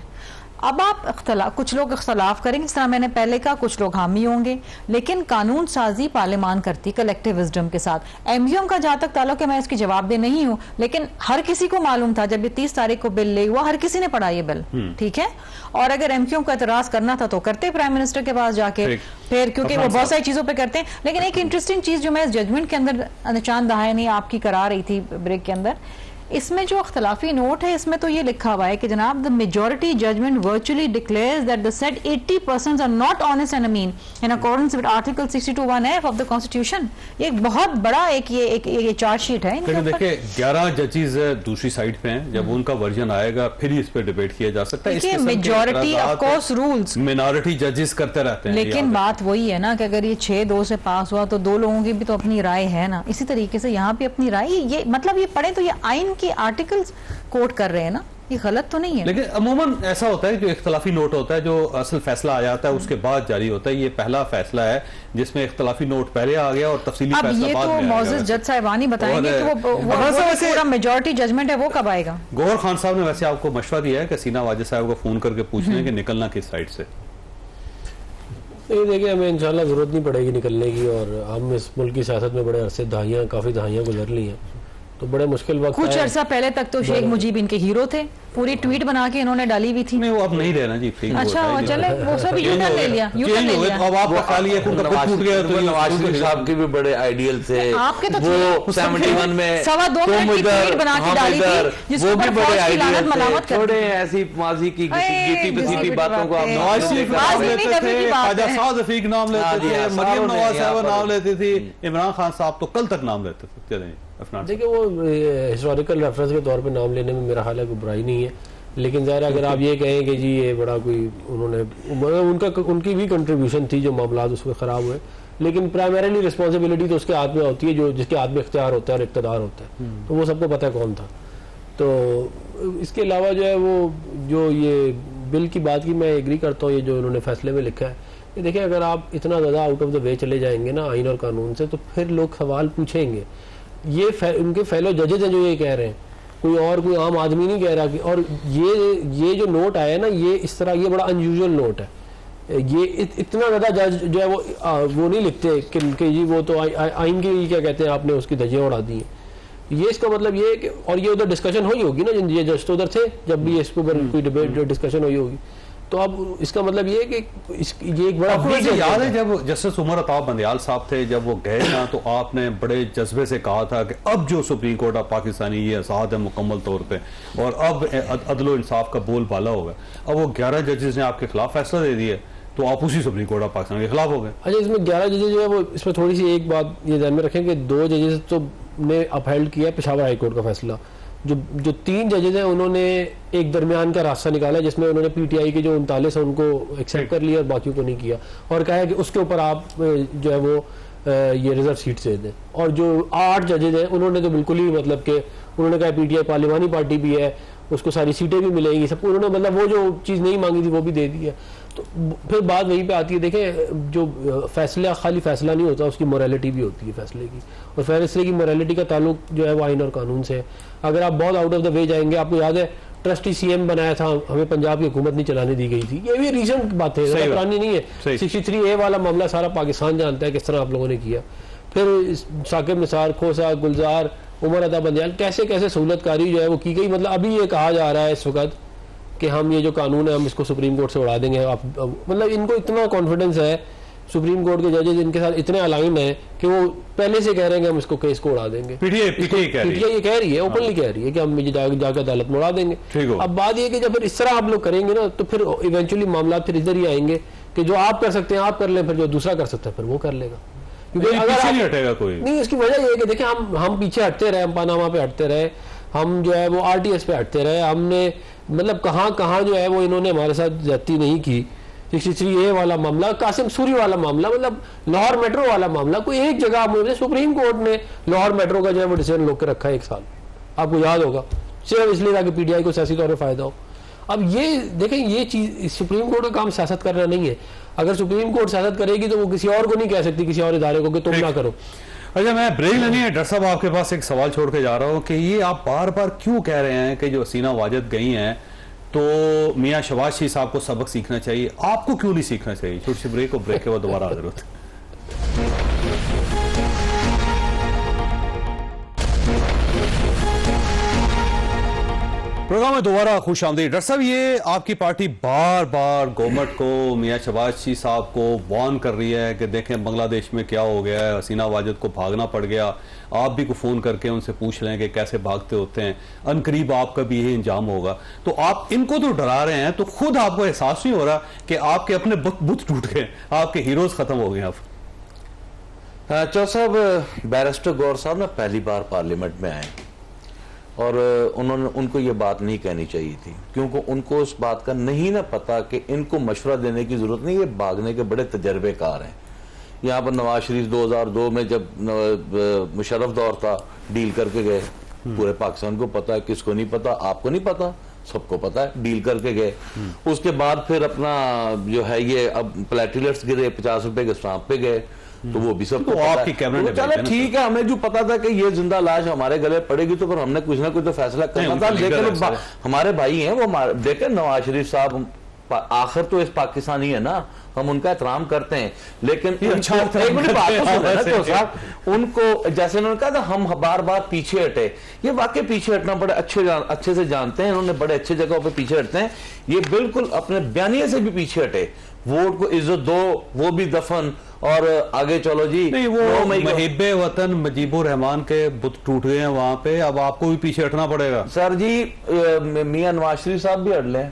अब आप कुछ लोग इख्तलाफ करेंगे, इस तरह मैंने पहले कहा, कुछ लोग हामी होंगे, लेकिन कानून साजी पार्लियामान करती कलेक्टिव विजडम के साथ। एमयूएम का जहां तक ताल्लुक है मैं इसकी जवाबदेह नहीं हूं, लेकिन हर किसी को मालूम था जब ये 30 तारीख को बिल ले हुआ, हर किसी ने पढ़ा ये बिल, ठीक है। और अगर एमक्यूएम का एतराज करना था तो करते प्राइम मिनिस्टर के पास जाके, फिर क्योंकि वो बहुत सारी चीजों पर करते हैं। लेकिन एक इंटरेस्टिंग चीज जो मैं इस जजमेंट के अंदर निशान दहानी आपकी करा रही थी ब्रेक के अंदर, इसमें जो अख्तलाफी नोट है इसमें तो ये लिखा हुआ है कि जनाब the majority judgment virtually declares that the said 80% are not honest and अमीन in accordance with article 62(1)(f) of the constitution. ये एक बहुत बड़ा एक चार्जशीट है। लेकिन देखिए 11 जजेस दूसरी साइड पे हैं, जब उनका वर्जन आएगा फिर इस पे डिबेट किया जा सकता है। Majority of course rules minority जजेस करते रहते हैं, लेकिन बात वही है ना कि अगर ये 6-2 से पास हुआ तो 2 लोगों की भी तो अपनी राय है ना, इसी तरीके से यहाँ पे अपनी राय, ये मतलब ये पढ़े तो ये आइन की आर्टिकल्स कोट कर रहे हैं ना, ये गलत तो नहीं है। लेकिन अमूमन ऐसा होता है जो इख्तलाफी नोट होता है, जो असल फैसला आ जाता है उसके बाद जारी होता है। ये पहला फैसला है जिसमें इख्तलाफी नोट पहले आ गया और तफसीली फैसला बाद में आ गया। अब ये तो मौजूद जज साहिबानी बताएंगे कि वो पूरा मेजॉरिटी जजमेंट है वो कब आएगा। गौहर खान साहब ने वैसे आपको मशवरा दिया है कि सीना वाजिद साहब को फोन करके पूछने कि निकलना किस साइड से। देखिए हमें इंशाल्लाह जरूरत नहीं पड़ेगी निकलने की, और हम इस मुल्क की सियासत में बड़े अरसे काफी दहाइयां गुजर ली हैं, तो बड़े मुश्किल वक्त कुछ अरसा पहले तक तो शेख मुजीब इनके हीरो थे, पूरी ट्वीट बना के इन्होंने डाली भी थी। नहीं वो अब नहीं रहना जी, अच्छा चले वो सब यूटर्न ले लिया, अब आप खाली है टूट गया। तो नवाज शरीफ साहब के भी बड़े आइडियल थे, आपके तो वो 71 में 2.25 मिनट की ट्वीट बना के डाली थी, वो भी बड़े आइडियल थे। थोड़े ऐसी माजी की घिसी बातों को आप नवाज शरीफ नाम लेते थे, ख्वाजा साद रफीक नाम लेते थे, मरियम नवाज साहब नाम लेती थी, इमरान खान साहब तो कल तक नाम लेते थे। देखिए वो हिस्टोरिकल रेफरेंस के तौर पे नाम लेने में मेरा ख्याल है कोई बुराई नहीं है, लेकिन ज़ाहिर अगर आप ये कहें कि जी ये बड़ा कोई उन्होंने उनकी भी कंट्रीब्यूशन थी जो मामला उसमें ख़राब हुए, लेकिन प्राइमरीली रिस्पॉन्सिबिलिटी तो उसके हाथ में होती है जो जिसके हाथ में इख्तियार होता है और इक़्तिदार होता है, तो वो सबको पता है कौन था। तो इसके अलावा जो है वो जो ये बिल की बात की, मैं एग्री करता हूँ, ये जो उन्होंने फैसले में लिखा है, ये देखिए अगर आप इतना ज़्यादा आउट ऑफ द वे चले जाएंगे ना आइन और कानून से, तो फिर लोग सवाल पूछेंगे। ये उनके फेलो जजेज हैं जो ये कह रहे हैं, कोई आम आदमी नहीं कह रहा कि, और ये जो नोट आया ना, ये इस तरह, ये बड़ा अनयूजुअल नोट है। ये इतना ज़्यादा जज जो है वो नहीं लिखते कि जी वो तो आइन की क्या कहते हैं, आपने उसकी धज्जियाँ उड़ा दी हैं। ये इसका मतलब ये है कि, और ये उधर डिस्कशन हुई होगी ना, ये जज तो उधर थे जब भी इसके ऊपर कोई डिबेट जो डिस्कशन हुई होगी, तो अब इसका मतलब ये है कि ये एक बड़ा याद है जब जस्टिस उमर अताब बंदयाल साहब थे, जब वो गए ना, तो आपने बड़े जज्बे से कहा था कि अब जो सुप्रीम कोर्ट ऑफ पाकिस्तानी ये आज़ाद है मुकम्मल तौर पे, और अब अदलो इंसाफ का बोलबाला होगा। अब वो 11 जजेस ने आपके खिलाफ फैसला दे दिया, तो आप उसी सुप्रीम कोर्ट ऑफ पाकिस्तान के खिलाफ हो गए। अच्छा, इसमें 11 जजेस जो है वो, इसमें थोड़ी सी एक बात ये ध्यान में रखें कि 2 जजेस तो ने अपहेल्ड किया पेशावर हाई कोर्ट का फैसला, जो 3 जजेस हैं उन्होंने एक दरमियान का रास्ता निकाला, जिसमें उन्होंने पीटीआई के जो 39 है उनको एक्सेप्ट कर लिया और बाकियों को नहीं किया, और कहा है कि उसके ऊपर आप जो है वो ये रिजर्व सीट दे दें। और जो 8 जजेस हैं उन्होंने तो बिल्कुल ही मतलब कि उन्होंने कहा पीटीआई पार्लिमानी पार्टी भी है, उसको सारी सीटें भी मिलेंगी, सब उन्होंने मतलब वो जो चीज़ नहीं मांगी थी वो भी दे दी है। तो फिर बात वहीं पे आती है, देखें जो फैसला खाली फैसला नहीं होता, उसकी मोरालिटी भी होती है फैसले की, और फैसले की मोरालिटी का ताल्लुक जो है वो आइन और कानून से है। अगर आप बहुत आउट ऑफ द वे जाएंगे, आपको याद है ट्रस्टी सीएम बनाया था, हमें पंजाब की हुकूमत नहीं चलाने दी गई थी, ये भी रीसेंट बात है, पुरानी नहीं है। 63A वाला मामला सारा पाकिस्तान जानता है किस तरह आप लोगों ने किया। फिर साकिब निसार, खोसा, गुलजार, उमर अता बंदयाल, कैसे कैसे सहूलतकारी जो है वो की गई। मतलब अभी ये कहा जा रहा है इस वक्त कि हम ये जो कानून है हम इसको सुप्रीम कोर्ट से उड़ा देंगे। आप मतलब इनको इतना कॉन्फिडेंस है, सुप्रीम कोर्ट के जजेस इनके साथ इतने अलाइन है कि वो पहले से कह रहे हैं कि हम इसको केस को उड़ा देंगे। पीटीआई ये कह रही है, ओपनली कह रही है कि हम जाकर अदालत में उड़ा देंगे। अब बात ये कि जब फिर इस तरह आप लोग करेंगे ना, तो फिर इवेंचुअली मामला फिर इधर ही आएंगे कि जो आप कर सकते हैं आप कर लें, फिर जो दूसरा कर सकता है फिर वो कर लेगा। क्योंकि अगर नहीं हटेगा कोई नहीं, इसकी वजह ये है कि देखिए हम पीछे हटते रहे, हम पानामा पे हटते रहे, हम जो है वो आरटीएस पे हटते रहे, हमने मतलब कहाँ जो है वो इन्होंने हमारे साथ ज्यादती नहीं की। 63A वाला मामला, कासिम सूरी वाला मामला, मतलब लाहौर मेट्रो वाला मामला, कोई एक जगह मुझे सुप्रीम कोर्ट ने लाहौर मेट्रो का जो है वो डिसीजन रोक के रखा है 1 साल, आपको याद होगा, सिर्फ इसलिए ताकि पीटीआई को सियासी तौर पर फायदा हो। अब ये देखें, ये चीज सुप्रीम कोर्ट का काम सियासत करना नहीं है। अगर सुप्रीम कोर्ट सियासत करेगी तो वो किसी और को नहीं कह सकती, किसी और इदारे को, कि तुम ना करो। अच्छा, मैं ब्रेक लेनी है डॉक्टर साहब, आपके पास एक सवाल छोड़ के जा रहा हूँ कि ये आप बार बार क्यों कह रहे हैं कि जो हसीना वाजिद गई हैं तो मियाँ शहबाज शरीफ साहब को सबक सीखना चाहिए, आपको क्यों नहीं सीखना चाहिए? छोटी सी ब्रेक, और ब्रेक के बाद दोबारा हाजिर होते हैं। प्रोग्राम में दोबारा खुश आमदीद। डॉक्टर साहब, ये आपकी पार्टी बार बार गवर्नमेंट को, मियाँ शहबाज शरीफ साहब को वार्न कर रही है कि देखें बांग्लादेश में क्या हो गया है, हसीना वाजिद को भागना पड़ गया, आप भी को फ़ोन करके उनसे पूछ लें कि कैसे भागते होते हैं, अनकरीब आपका भी यही अंजाम होगा। तो आप इनको तो डरा रहे हैं, तो खुद आपको एहसास नहीं हो रहा कि आपके अपने बुत टूट गए, आपके हीरोज खत्म हो गए? आप चौ साहब, बैरिस्टर गौर साहब ना पहली बार पार्लियामेंट में आए और उनको ये बात नहीं कहनी चाहिए थी, क्योंकि उनको उस बात का नहीं ना पता कि इनको मशवरा देने की जरूरत नहीं, ये भागने के बड़े तजर्बेकार हैं। यहाँ पर नवाज शरीफ 2002 में जब मुशर्रफ दौर था, डील करके गए, पूरे पाकिस्तान को पता है, किसको नहीं पता, आपको नहीं पता, सबको पता है, डील करके गए। उसके बाद फिर अपना जो है ये अब प्लेटिलेट्स गिरे, 50 रुपए के स्टाम्प पे गए, तो वो भी सबको आपकी कैबिनेट, चलो ठीक है, हमें जो पता था कि ये जिंदा लाश हमारे गले पड़ेगी, तो फिर हमने कुछ ना कुछ तो फैसला करना था। लेकिन हमारे भाई हैं वो, देखें नवाज शरीफ साहब आखिर तो इस पाकिस्तानी है ना, हम उनका एहतराम करते हैं, लेकिन एक मिनट बात तो सुनो तो साहब, उनको जैसे उन्होंने कहा था हम बार बार पीछे हटे, ये वाकई पीछे हटना बड़े अच्छे से जानते हैं, इन्होंने बड़े अच्छे जगहों पे पीछे हटते हैं, ये बिल्कुल अपने बयानिए से भी पीछे हटे। वोट को इज्जत दो, वो भी दफन, और आगे चलो जी। नहीं, वो महिब्बे वतन मुजीबुर रहमान के बुत टूट गए हैं वहां पे, अब आपको भी पीछे हटना पड़ेगा। सर जी, मियां नवाज शरीफ साहब भी हट लें,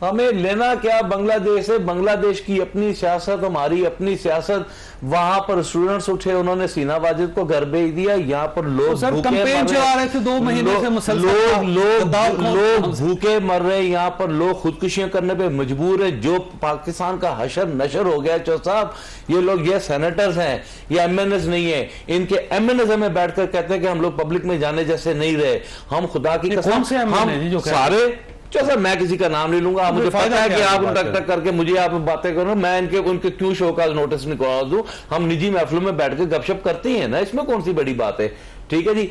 हमें लेना क्या बांग्लादेश से? बांग्लादेश की अपनी सियासत, हमारी अपनी सियासत। वहां पर स्टूडेंट्स उठे, उन्होंने सीना वाजिद को घर भेज दिया। यहाँ पर लोग कैंपेन चला रहे थे 2 महीने से मुसलसल, लोग भूखे मर रहे हैं। यहाँ पर लोग खुदकुशियां करने पे मजबूर है। जो पाकिस्तान का हशर नशर हो गया चौ साहब, ये लोग, ये सेनेटर्स हैं, ये एमएनएस नहीं है। इनके एमएनएस में बैठकर कहते हैं कि हम लोग पब्लिक में जाने जैसे नहीं रहे। हम खुदा की कसम, हम सारे सर, मैं किसी का नाम नहीं लूंगा। मुझे पता है कि आप टक टक करके मुझे आप बातें करो, मैं इनके उनके क्यों शो का नोटिस नहीं करवा दूं। हम निजी महफिलों में बैठ के गपशप करते हैं ना, इसमें कौन सी बड़ी बात है? ठीक है जी,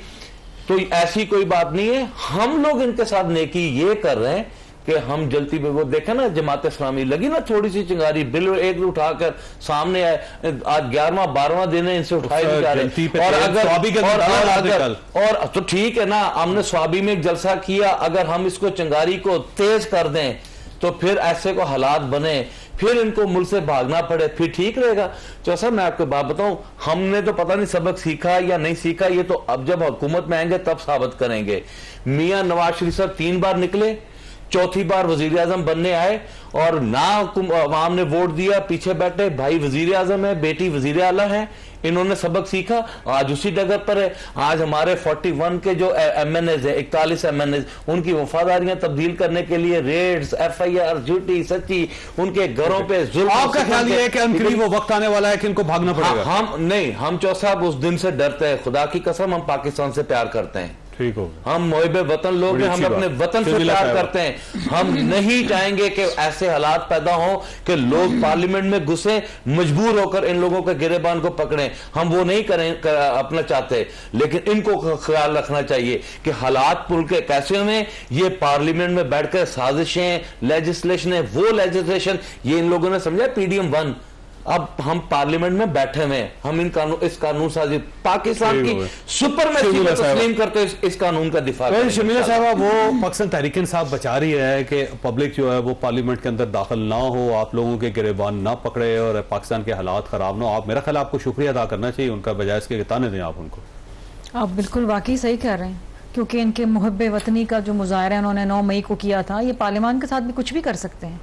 तो ऐसी कोई बात नहीं है। हम लोग इनके साथ नेकी ये कर रहे हैं कि हम जल्दी में, वो देखा ना जमात इस्लामी लगी ना थोड़ी सी चिंगारी, बिल एक उठाकर सामने आए। आज 11वां 12वां दिन है, इनसे उठाए नहीं जा रहे। और तो ठीक है ना, हमने स्वाबी में एक जलसा किया, अगर हम इसको चिंगारी को तेज कर दें तो फिर ऐसे को हालात बने, फिर इनको मुल्क से भागना पड़े, फिर ठीक रहेगा? तो सर मैं आपको बात बताऊं, हमने तो पता नहीं सबक सीखा या नहीं सीखा, ये तो अब जब हुकूमत में आएंगे तब साबित करेंगे। मियां नवाज शरीफ साहब 3 बार निकले, चौथी बार वजीर आजम बनने आए और ना आवाम ने वोट दिया, पीछे बैठे। भाई वजीर आजम है, बेटी वजीर आला है, इन्होंने सबक सीखा, आज उसी डगर पर है। आज हमारे 41 के जो एमएनएज है, 41 एमएनएज, उनकी वफादारियां तब्दील करने के लिए रेड्स, एफआईआर, झूठी सच्ची, उनके घरों पे जुल्म। आपका ख्याल ये है कि अनकरीब वो वक्त आने वाला है कि इनको भागना पड़ेगा? हम नहीं, हम चौ साहब उस दिन से डरते हैं। खुदा की कसम, हम पाकिस्तान से प्यार करते हैं। ठीक हो, हम मोहिब वतन लोग हैं, हम अपने वतन से प्यार करते हैं। हम नहीं चाहेंगे कि ऐसे हालात पैदा हो कि लोग पार्लियामेंट में घुसे, मजबूर होकर इन लोगों के गिरेबान को पकड़ें। हम वो नहीं अपना चाहते, लेकिन इनको ख्याल रखना चाहिए कि हालात पुल के कैसे हुए। ये पार्लियामेंट में बैठकर साजिशें, लेजिस्लेशन है, वो लेजिस्लेशन ये इन लोगों ने समझा PDM 1। अब हम पार्लियामेंट में बैठे हुए हैं, हम इस कानून साजी पाकिस्तान की सुपरमैसी को तस्लीम करते इस कानून का दिफा। शमीला साहब, वो पाकिस्तान तहरीक इंसाफ बचा रही है कि पब्लिक जो है वो पार्लियामेंट के अंदर दाखिल ना हो, आप लोगों के गिरेबान ना पकड़े और पाकिस्तान के हालात खराब ना हो। आप, मेरा ख्याल आपको शुक्रिया अदा करना चाहिए उनका, बजाय इसके ताने दें आप उनको। आप बिल्कुल वाकई सही कह रहे हैं, क्योंकि इनके मुहब्बे वतनी का जो मुजाहरा इन्होंने 9 मई को किया था, ये पार्लियामान के साथ भी कुछ भी कर सकते हैं।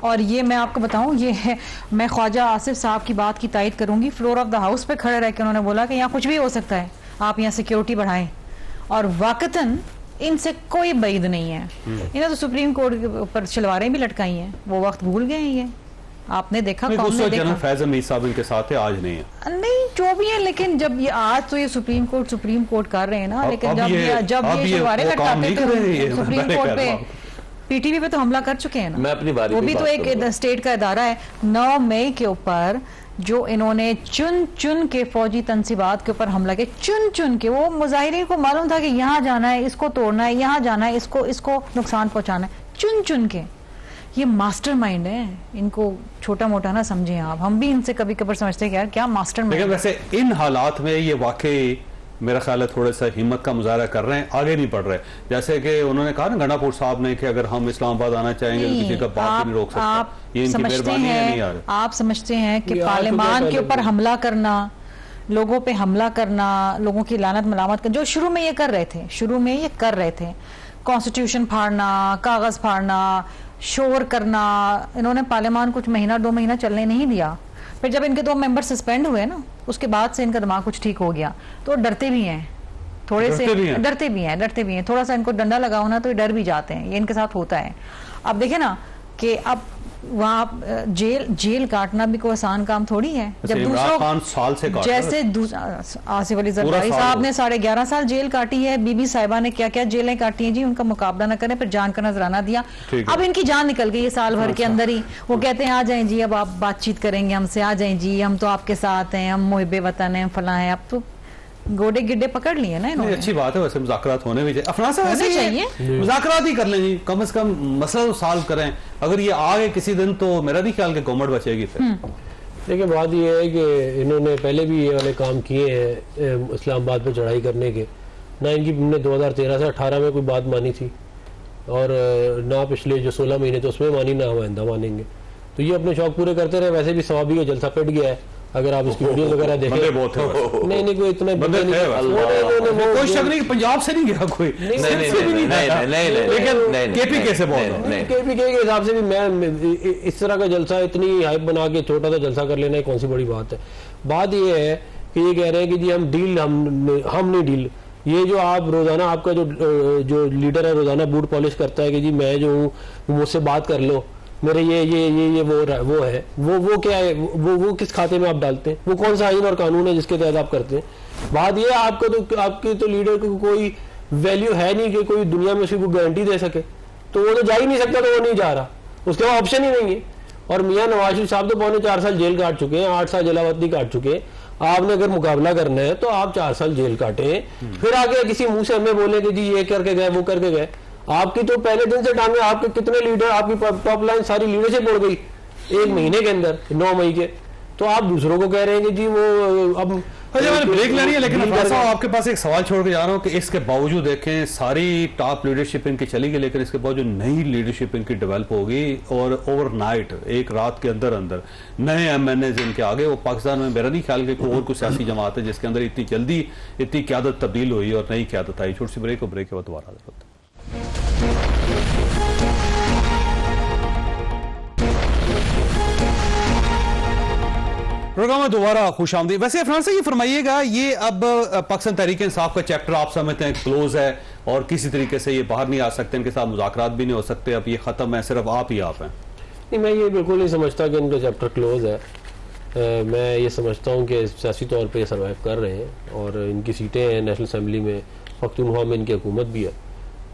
और ये मैं आपको बताऊं, ये है, मैं ख्वाजा आसिफ साहब की बात की तायद करूंगी। फ्लोर ऑफ द हाउस पे खड़े रह के उन्होंने बोला कि यहाँ कुछ भी हो सकता है, आप यहाँ सिक्योरिटी बढ़ाएं। और वाकतन इनसे कोई बैद नहीं है। इन्होंने तो सुप्रीम कोर्ट के ऊपर शलवारें भी लटकाई हैं, वो वक्त भूल गए हैं। ये आपने देखा, कौन ने देखा? फैज हमीद साहब इनके साथ है, आज नहीं है। नहीं, जो भी है, लेकिन जब ये आज तो ये सुप्रीम कोर्ट कर रहे हैं ना, लेकिन जब ये शलवारें लटकाते थे सुप्रीम कोर्ट पे, पीटीवी पे तो हमला कर चुके हैं ना। मैं अपनी बारी वो भी तो एक स्टेट का इदारा है। 9 मई के ऊपर जो इन्होंने चुन चुन के फौजी तंसीबात के ऊपर हमला किया, चुन चुन के, वो मुजाहिरीन को मालूम था कि यहाँ जाना है, इसको तोड़ना है, यहाँ जाना है, इसको नुकसान पहुंचाना है, चुन चुन के। ये मास्टरमाइंड है, इनको छोटा मोटा ना समझें आप। हम भी इनसे कभी कभार समझते हैं कि यार क्या मास्टरमाइंड। लेकिन वैसे इन हालात में ये वाकई मेरा ख्याल है थोड़ा सा हिम्मत का मुजाहरा कर रहे हैं, आगे नहीं बढ़ रहे। जैसे कि उन्होंने कहा ना गंडापुर साहब ने कि अगर हम इस्लामाबाद आना चाहेंगे तो किसी का बात नहीं रोक सकता। ये इनकी मेहरबानी है, नहीं आ रहे। आप समझते हैं कि पार्लियामान के ऊपर हमला करना, लोगों पे हमला करना, लोगों की लानत मलामत करना, जो शुरू में ये कर रहे थे, कॉन्स्टिट्यूशन फाड़ना, कागज फाड़ना, शोर करना, इन्होंने पार्लियामान कुछ महीना 2 महीना चलने नहीं दिया। फिर जब इनके 2 मेंबर सस्पेंड हुए ना, उसके बाद से इनका दिमाग कुछ ठीक हो गया। तो डरते भी हैं, डरते भी हैं। थोड़ा सा इनको डंडा लगाओ ना तो ये डर भी जाते हैं। ये इनके साथ होता है। अब देखे ना कि अब वहाँ जेल काटना भी कोई आसान काम थोड़ी है। जब दूसरों साल से जैसे आसिफ अली जरदारी साहब ने 11.5 साल जेल काटी है, बीबी साहिबा ने क्या क्या जेलें काटी हैं जी, उनका मुकाबला न करें, फिर जान का नजराना दिया। अब इनकी जान निकल गई है साल भर के अंदर ही। वो कहते हैं आ जाएं जी, अब आप बातचीत करेंगे हमसे, आ जाएं जी, हम तो आपके साथ हैं, हम मुहिब्बे वतन हैं, फलां हैं। अब तो गोडे गिड्डे पकड़ लिए ना इन्होंने। अच्छी बात है, वैसे मुज़ाकरात होने भी चाहिए। अफनान साहब वैसे चाहिए मुज़ाकरात ही कर लें जी, कम से कम मसला तो सॉल्व करें। अगर ये आ गए किसी दिन तो मेरा नहीं ख्याल कि गवर्नमेंट बचेगी फिर। देखिए बात ये है कि इन्होंने पहले भी ये वाले काम किए हैं इस्लामाबाद पर चढ़ाई करने के। ना इनकी 2013 से 18 में कोई बात मानी थी, और ना पिछले जो 16 महीने तो उसमें मानी, ना हम आइंदा मानेंगे। तो ये अपने शौक पूरे करते रहे। वैसे भी सवाबी का जलसा पिट गया है, अगर आप इसकी वीडियो वगैरह देखें बंदे बहुत थे बस। नहीं कोई इतने बंदे थे बस। कोई शक नहीं कि पंजाब से नहीं गया कोई, लेकिन केपी कैसे बोल रहा हूं, केपी के हिसाब से भी मैं इस तरह का जलसा, इतनी हाइप बना के छोटा सा जलसा कर लेना कौन सी बड़ी बात है। बात ये है कि ये कह रहे हैं कि जी हम डील, हम नहीं डील। ये जो आप रोजाना, आपका जो लीडर है रोजाना बूट पॉलिश करता है कि जी मैं जो हूँ मुझसे बात कर लो, मेरे ये वो है, वो क्या है, वो किस खाते में आप डालते हैं, वो कौन सा आइन और कानून है जिसके तहत आप करते हैं। बात ये आपके तो लीडर को कोई वैल्यू है नहीं कि कोई दुनिया में उसकी कोई गारंटी दे सके, तो वो तो जा ही नहीं सकता, तो वो नहीं जा रहा, उसके पास ऑप्शन ही नहीं है। और मियां नवाज शरीफ साहब तो 4.25 साल जेल काट चुके हैं, 8 साल जलावतनी काट चुके हैं। आपने अगर मुकाबला करना है तो आप 4 साल जेल काटे, फिर आगे किसी मुंह से हमें बोले कि जी ये करके गए वो करके गए। आपकी तो पहले दिन से टांगे, आपके कितने लीडर, आपकी टॉप लाइन सारी लीडरशिप उड़ गई 1 महीने के अंदर, 9 मई के। तो आप दूसरों को कह रहे हैं कि जी वो अब मैंने ब्रेक लेनी है, लेकिन आपके पास एक सवाल छोड़ के जा रहा हूँ कि इसके बावजूद देखें सारी टॉप लीडरशिप इनकी चली गई, लेकिन इसके बावजूद नई लीडरशिप इनकी डेवलप होगी और ओवरनाइट एक रात के अंदर अंदर नए एमएनए इनके आगे। वो पाकिस्तान में मेरा नहीं ख्याल कि कोई और कुछ सियासी जमात है जिसके अंदर इतनी जल्दी इतनी क्यादत तब्दील हुई और नई क्यादत आई। छोटी सी ब्रेक, और ब्रेक के बाद दोबारा हाजिर होते हैं। प्रोग्राम में दोबारा खुश आमदीद। वैसे अफरान से ये फरमाइएगा, ये अब पाकिस्तान तहरीक इंसाफ का चैप्टर आप समझते हैं क्लोज है और किसी तरीके से ये बाहर नहीं आ सकते, इनके साथ मुज़ाकरात भी नहीं हो सकते, अब ये खत्म है, सिर्फ आप ही आप हैं? नहीं, मैं ये बिल्कुल नहीं समझता कि इनका चैप्टर क्लोज है। मैं ये समझता हूँ कि सियासी तौर पे सर्वाइव कर रहे हैं और इनकी सीटें हैं नेशनल असम्बली में, पख्तूनख्वा में इनकी हुकूमत भी है।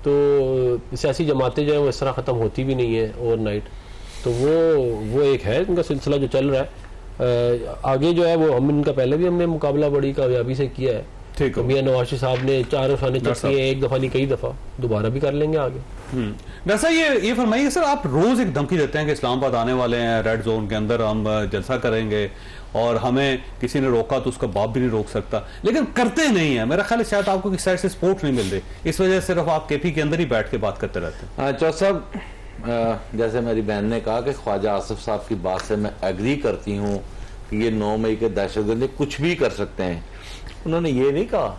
तो सियासी जमातें जो है वो इस तरह ख़त्म होती भी नहीं है ओवरनाइट। तो वो एक है इनका सिलसिला जो चल रहा है। आगे जो है वो हम इनका पहले भी हमने मुकाबला बड़ी कामयाबी से किया है। ठीक है, मियां नवाज शरीफ साहब ने 4 शाने चक्की है, एक दफा नहीं कई दफा, दोबारा भी कर लेंगे आगे। वैसा ये फरमाइए सर, आप रोज एक धमकी देते हैं कि इस्लामाबाद आने वाले हैं, रेड जोन के अंदर हम जलसा करेंगे और हमें किसी ने रोका तो उसका बाप भी नहीं रोक सकता, लेकिन करते नहीं है। मेरा ख्याल है शायद आपको किसी साइड से सपोर्ट नहीं मिल रही, इस वजह से सिर्फ आप केपी के अंदर ही बैठ के बात करते रहते हैं। चौधरी साहब, जैसे मेरी बहन ने कहा कि ख्वाजा आसिफ साहब की बात से मैं एग्री करती हूँ कि ये 9 मई के दहशतगर्द कुछ भी कर सकते हैं, उन्होंने ये नहीं कहा।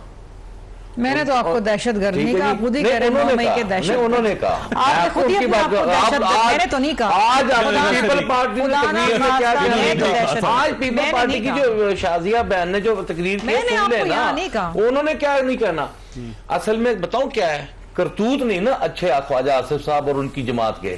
मैंने तो आपको दहशतगर्द नहीं कहा, खुद ही कह रहे हैं 9 मई के दहशत। उन्होंने कहा, आपने खुद ही अपने आप को दहशतगर्द, मैंने तो नहीं कहा। आज पीपल पार्टी ने तकरीर में क्या किया, आज पीपल पार्टी की जो शाजिया बहन ने जो तकरीर की सुन लेना, उन्होंने क्या नहीं कहना। असल में बताऊं क्या है, करतूत नहीं ना अच्छे ख्वाजा आसिफ साहब और उनकी जमात के,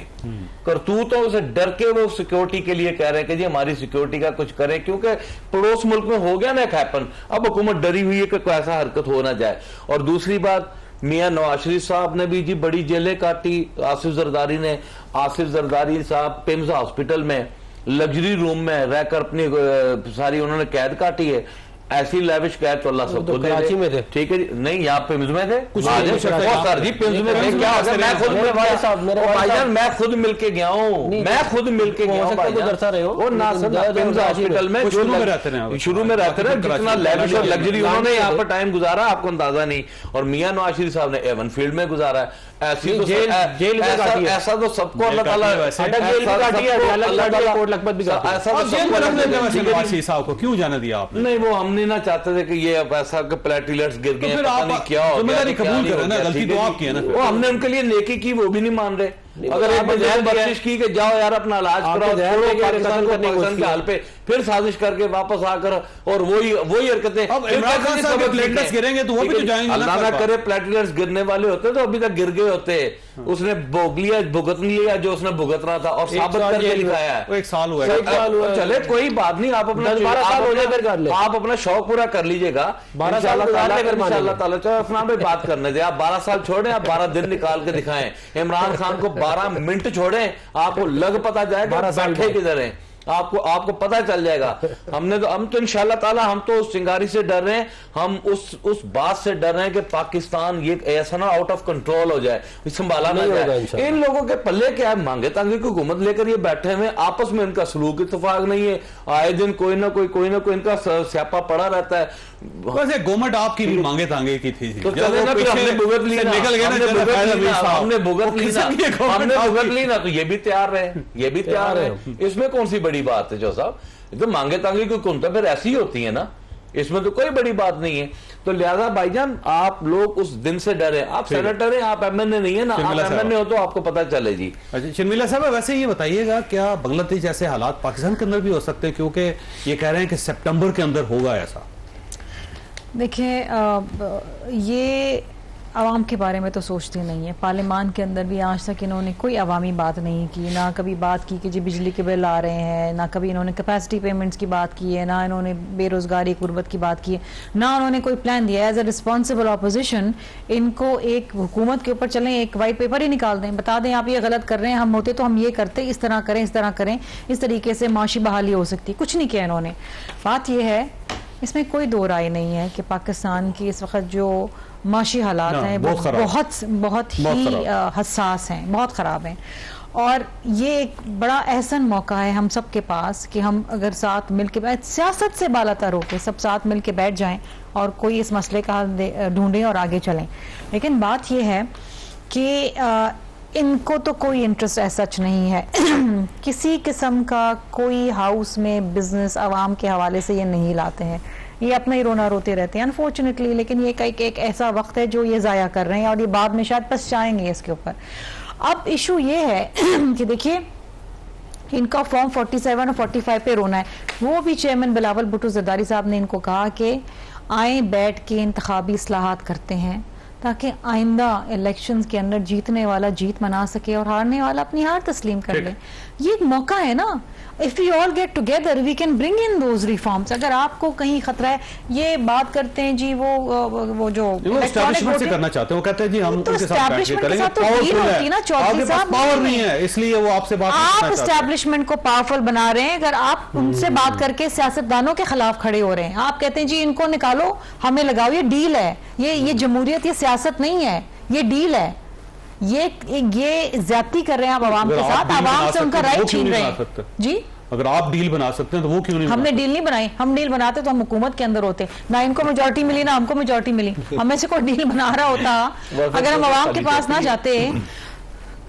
करतूतों से डर के वो सिक्योरिटी के लिए कह रहे हैं कि जी हमारी सिक्योरिटी का कुछ करें, क्योंकि पड़ोस मुल्क में हो गया ना एक हैपन, अब हुकूमत डरी हुई है कि कोई ऐसा हरकत हो ना जाए। और दूसरी बात, मियां नवाज शरीफ साहब ने भी जी बड़ी जेलें काटी, आसिफ जरदारी साहब पिम्स हॉस्पिटल में लग्जरी रूम में रहकर अपनी सारी उन्होंने कैद काटी है। ऐसी लेविश कैद तो अल्लाह सबको दे। कराची में थे, ठीक है जी, नहीं यहाँ पिम्स में थे, सर जी पिम्स में थे। क्या मैं खुद मिलके गया हूँ, मैं खुद मिलके गया हूँ पिम्स हॉस्पिटल में, शुरू में रहते रहे, जितना लेविश और लग्जरी उन्होंने यहाँ पर टाइम गुजारा आपको अंदाजा नहीं। और मियां नवाज शरीफ साहब ने एवन फील्ड में गुजारा है। ऐसी तो जेल ऐसा तो सबको अल्लाह ताला क्यों जाने दिया आपने? नहीं, वो हम ना चाहते थे कि ये अब ऐसा प्लेटिलेट्स गिर गए, तो पता नहीं क्या हो गया। कबूल करें ना, गलती तो आपकी है ना। वो हमने उनके लिए नेकी की, वो भी नहीं मान रहे। अगर एक बख्शिश की कि जाओ यार अपना इलाज कराओ, पाकिस्तान के हाल पे, फिर साजिश करके वापस आकर और वही हरकतें। अब इमरान खान साहब के प्लेटलेट्स गिरेंगे तो वो भी तो जाएंगे। अल्लाह ना करे प्लेटलेट्स गिरने वाले होते तो अभी तक गिर गए होते। उसने भुगत लिया जो उसने भुगतना था और साबित करके दिखाया है। 1 साल हुआ, चले कोई बात नहीं, आप अपना 12 साल हो जाए, आप अपना शौक पूरा कर लीजिएगा। 12 साल इंशाअल्लाह ताला। चलो अफनान भाई बात करने दे, आप 12 साल छोड़े, आप 12 दिन निकाल के दिखाएं। इमरान खान को 12 मिनट छोड़े, आपको लग पता जाएगा बैठे किधर है, आपको पता चल जाएगा। हम तो इंशाअल्लाह ताला हम तो उस चिंगारी से डर रहे हैं, हम उस बात से डर रहे हैं कि पाकिस्तान ये ऐसा ना आउट ऑफ कंट्रोल हो जाए, संभाला ना जाए। इन लोगों के पल्ले क्या है, मांगे तांगे की हुकूमत लेकर ये बैठे हुए, आपस में इनका सलूक इत्तेफाक नहीं है, आए दिन कोई ना कोई इनका स्यापा पड़ा रहता है। वैसे गवर्नमेंट आपकी भी मांगे तांगे की थी, तो चले ना, हमने भुगत ली ना, हमने भुगत ली ना, तो ये भी तैयार रहे, इसमें कौन सी बड़ी बात है जो साहब। ये तो मांगे तांगे कोई कुंता फिर ऐसी होती है ना, इसमें तो कोई बड़ी बात नहीं है। तो लिहाजा भाईजान आप लोग उस दिन से डरे, आप सेनेटर हैं, आप एमएनए नहीं है ना, आप एमएनए हो तो आपको पता चले जी। अच्छा शर्मिला साहब, वैसे ये बताइएगा क्या बांग्लादेश जैसे हालात पाकिस्तान के अंदर भी हो सकते हैं, क्योंकि ये कह रहे हैं कि सितंबर के अंदर होगा ऐसा? देखिए ये आवाम के बारे में तो सोचते नहीं है। पार्लियामान के अंदर भी आज तक इन्होंने कोई अवामी बात नहीं की, ना कभी बात की कि जी बिजली के बिल आ रहे हैं, ना कभी इन्होंने कैपेसिटी पेमेंट्स की बात की है, ना इन्होंने बेरोज़गारी गुर्बत की बात की है, ना उन्होंने कोई प्लान दिया। एज अ रिस्पॉन्सिबल अपोजिशन इनको एक हुकूमत के ऊपर चलें, एक वाइट पेपर ही निकाल दें, बता दें आप ये गलत कर रहे हैं, हम होते तो हम ये करते, इस तरह करें, इस तरह करें, इस तरीके से माशी बहाली हो सकती। कुछ नहीं किया इन्होंने। बात यह है, इसमें कोई दो राय नहीं है कि पाकिस्तान की इस वक्त जो माशी हालात हैं बहुत ही हसास हैं, बहुत ख़राब हैं। और ये एक बड़ा अहसन मौका है हम सब के पास कि हम अगर साथ मिल के सियासत से बालातर होकर सब साथ मिल के बैठ जाएं और कोई इस मसले का हल ढूंढें और आगे चलें। लेकिन बात यह है कि इनको तो कोई इंटरेस्ट ऐसा सच नहीं है किसी किस्म का कोई हाउस में बिजनेस आवाम के हवाले से ये नहीं लाते हैं, ये अपना ही रोना रोते रहते हैं अनफॉर्चुनेटली। लेकिन ये एक ऐसा वक्त है जो ये ज़ाया कर रहे हैं और ये बाद में शायद पछताएंगे इसके ऊपर। अब इशू ये है कि देखिए इनका फॉर्म 47 और 45 पे रोना है। वो भी चेयरमैन बिलावल भुट्टो जरदारी साहब ने इनको कहा कि आए बैठ के इंतखाबी इस्लाहात करते हैं ताकि आइंदा इलेक्शंस के अंदर जीतने वाला जीत मना सके और हारने वाला अपनी हार तस्लीम कर ले। ये एक मौका है ना, if we all get together we can bring in those reforms. अगर आपको कहीं खतरा है, ये बात करते हैं जी वो जो एस्टैब्लिशमेंट से करना चाहते हैं, वो कहते हैं जी हम तो उनके साथ बैठ के करेंगे, चौधरी साहब पावर नहीं है इसलिए वो आपसे बात आप एस्टैब्लिशमेंट को पावरफुल बना रहे हैं। अगर आप उनसे बात करके सियासतदानों के खिलाफ खड़े हो रहे हैं, आप कहते हैं जी इनको निकालो हमें लगाओ, ये डील है, ये जमहूरियत, ये सियासत नहीं है, ये डील है, ये ज्यादती कर रहे हैं आप आवाम के साथ, आवाम से उनका राइट छीन रहे हैं जी। अगर आप डील बना सकते हैं तो वो क्यों नहीं? हमने डील नहीं बनाई, हम डील बनाते तो हम हुकूमत के अंदर होते, ना इनको मेजॉरिटी मिली ना हमको मेजॉरिटी मिली। हमें से कोई डील बना रहा होता अगर हम आवाम के पास ना जाते।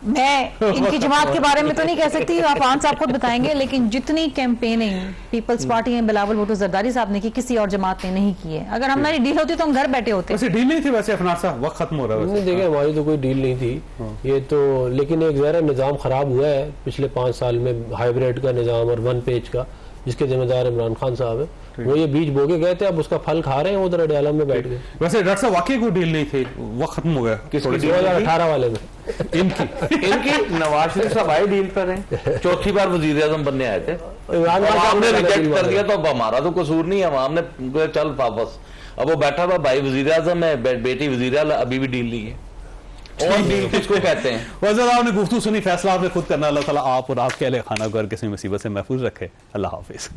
मैं इनकी जमात के बारे में तो नहीं कह सकती, आप आन साहब खुद बताएंगे, लेकिन जितनी कैंपेनिंग पीपल्स पार्टी में बिलावल भुट्टो जरदारी साहब ने की किसी और जमात ने नहीं की है। अगर हमारी डील होती तो हम घर बैठे होते। वैसे डील नहीं थी, वैसे अफनार साहब वक्त खत्म हो रहा है। देखिए हमारी तो कोई डील नहीं थी ये तो, लेकिन एक ज़रा निज़ाम ख़राब हुआ है पिछले 5 साल में, हाइब्रिड का निज़ाम और 1 पेज का, जिसके जिम्मेदार इमरान खान साहब है। वो ये बीज बोके गए थे, अब उसका फल खा रहे हैं उधर अडयाला में बैठ गए। वैसे डॉक्टर साहब वाकई कोई डील नहीं थी, वक्त खत्म हो गया। 2018 वाले में इनकी नवाज शरीफ साहब आए डील पर हैं, चौथी बार वजीर आजम बनने आए थे, इमरान खान साहब ने रिजेक्ट कर दिया। तो अब हमारा तो कसूर नहीं है, अवाम ने चल वापस। अब वो बैठा हुआ भाई वजीर आजम है, बेटी वजीर आला, अभी भी डील नहीं है। और डील किसको कहते हैं? वज़ीर आपने गुफ्तगू सुनी, फैसला आपने खुद करना। अल्लाह ताला आप और आपके अहले खाना को हर किसी मुसीबत से महफूज रखे। अल्लाह हाफिज।